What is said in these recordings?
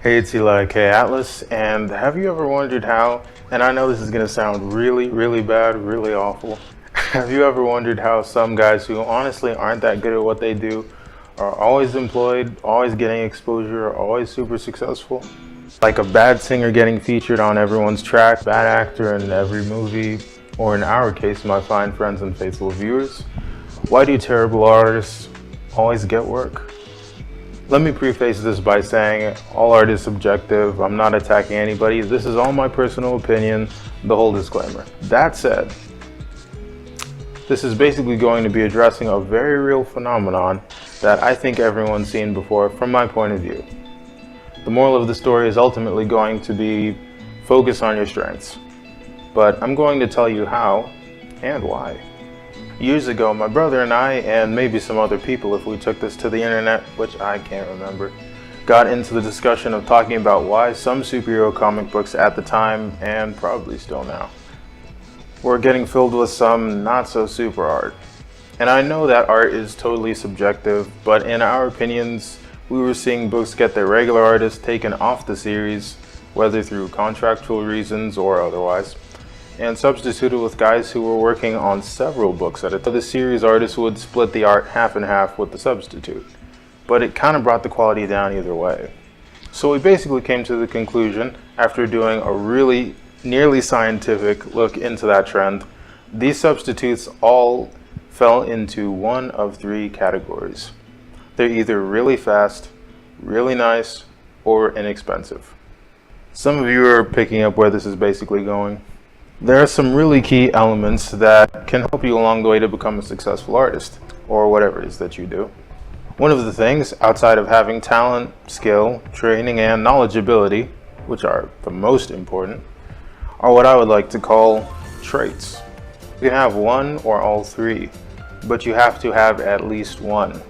Hey, it's Eli K. Atlas, and have you ever wondered how, and I know this is going to sound really bad, really awful, have you ever wondered how some guys who honestly aren't that good at what they do are always employed, always getting exposure, always super successful? Like a bad singer getting featured on everyone's track, bad actor in every movie, or in our case, my fine friends and faithful viewers. Why do terrible artists always get work? Let me preface this by saying all art is subjective. I'm not attacking anybody. This is all my personal opinion, the whole disclaimer. That said, this is basically going to be addressing a very real phenomenon that I think everyone's seen before from my point of view. The moral of the story is ultimately going to be focus on your strengths. But I'm going to tell you how and why. Years ago, my brother and I, and maybe some other people if we took this to the internet, which I can't remember, got into the discussion of talking about why some superhero comic books at the time, and probably still now, were getting filled with some not so super art. And I know that art is totally subjective, but in our opinions, we were seeing books get their regular artists taken off the series, whether through contractual reasons or otherwise, and substituted with guys who were working on several books at a time. The series artists would split the art half and half with the substitute, but it kind of brought the quality down either way. So we basically came to the conclusion, after doing a really nearly scientific look into that trend, these substitutes all fell into one of three categories. They're either really fast, really nice, or inexpensive. Some of you are picking up where this is basically going. There are some really key elements that can help you along the way to become a successful artist, or whatever it is that you do. One of the things, outside of having talent, skill, training, and knowledgeability, which are the most important, are what I would like to call traits. You can have one or all three, but you have to have at least one.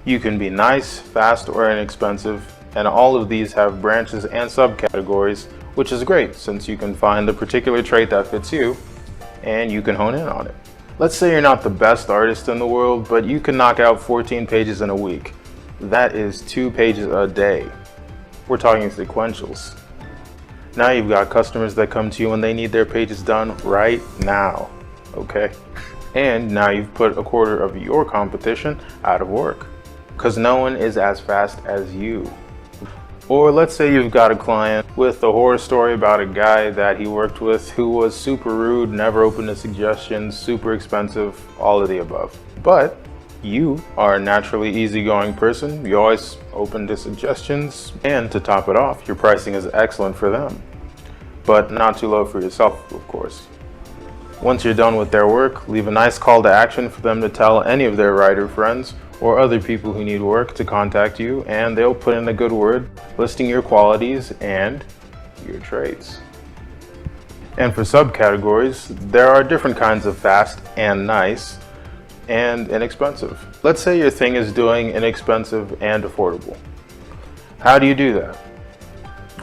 You can be nice, fast, or inexpensive, and all of these have branches and subcategories, which is great since you can find the particular trait that fits you and you can hone in on it. Let's say you're not the best artist in the world, but you can knock out 14 pages in a week. That is 2 pages a day. We're talking sequentials. Now you've got customers that come to you and they need their pages done right now, okay? And now you've put a quarter of your competition out of work because no one is as fast as you. Or let's say you've got a client with a horror story about a guy that he worked with who was super rude, never open to suggestions, super expensive, all of the above. But you are a naturally easygoing person, you're always open to suggestions, and to top it off, your pricing is excellent for them. But not too low for yourself, of course. Once you're done with their work, leave a nice call to action for them to tell any of their writer friends or other people who need work to contact you, and they'll put in a good word listing your qualities and your traits. And for subcategories, there are different kinds of fast and nice and inexpensive. Let's say your thing is doing inexpensive and affordable. How do you do that?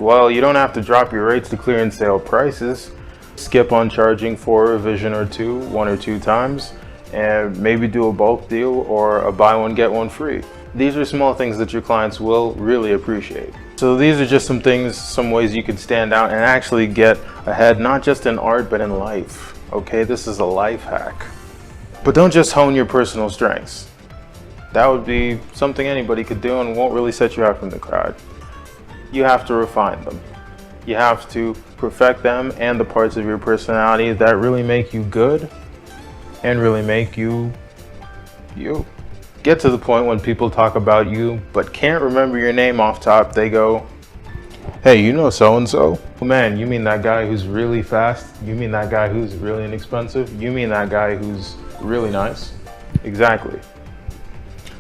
Well, you don't have to drop your rates to clearance sale prices. Skip on charging for a revision or two, 1 or 2 times, and maybe do a bulk deal or a buy one get one free. These are small things that your clients will really appreciate. So these are just some things, some ways you could stand out and actually get ahead, not just in art but in life. Okay, this is a life hack. But don't just hone your personal strengths. That would be something anybody could do and won't really set you out from the crowd. You have to refine them. You have to perfect them and the parts of your personality that really make you good and really make you you. Get to the point when people talk about you but can't remember your name off top, they go, "Hey, you know so-and-so? Oh man, you mean that guy who's really fast? You mean that guy who's really inexpensive? You mean that guy who's really nice?" Exactly.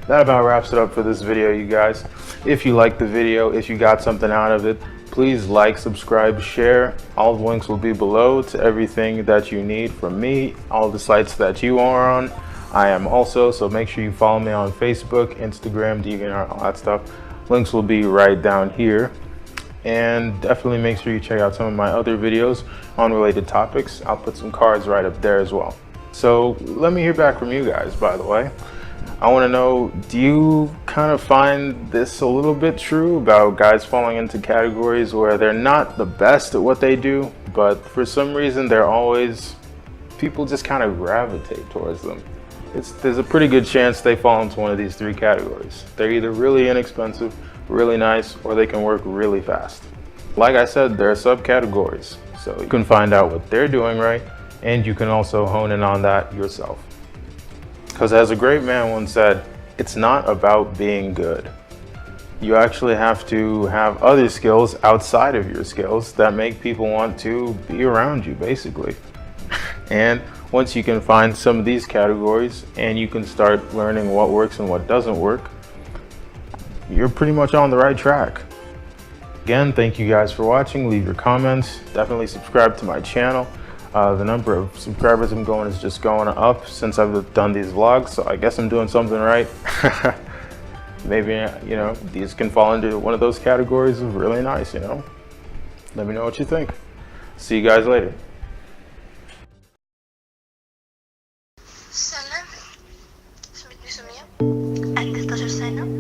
That about wraps it up for this video, you guys. If you liked the video, if you got something out of it, please like, subscribe, share. All the links will be below to everything that you need from me, all the sites that you are on. I am also, so make sure you follow me on Facebook, Instagram, DeviantArt, all that stuff. Links will be right down here. And definitely make sure you check out some of my other videos on related topics. I'll put some cards right up there as well. So let me hear back from you guys, by the way. I want to know, do you kind of find this a little bit true about guys falling into categories where they're not the best at what they do, but for some reason people just kind of gravitate towards them? There's a pretty good chance they fall into one of these three categories. They're either really inexpensive, really nice, or they can work really fast. Like I said, there are subcategories, so you can find out what they're doing right, and you can also hone in on that yourself. Because as a great man once said, it's not about being good. You actually have to have other skills outside of your skills that make people want to be around you, basically. And once you can find some of these categories and you can start learning what works and what doesn't work, you're pretty much on the right track. Again, thank you guys for watching. Leave your comments. Definitely subscribe to my channel. The number of subscribers I'm going is just going up since I've done these vlogs, so I guess I'm doing something right. Maybe, you know, these can fall into one of those categories of really nice, you know. Let me know what you think. See you guys later. Selam. Smit mi sumiya? Anda ta Shazrath?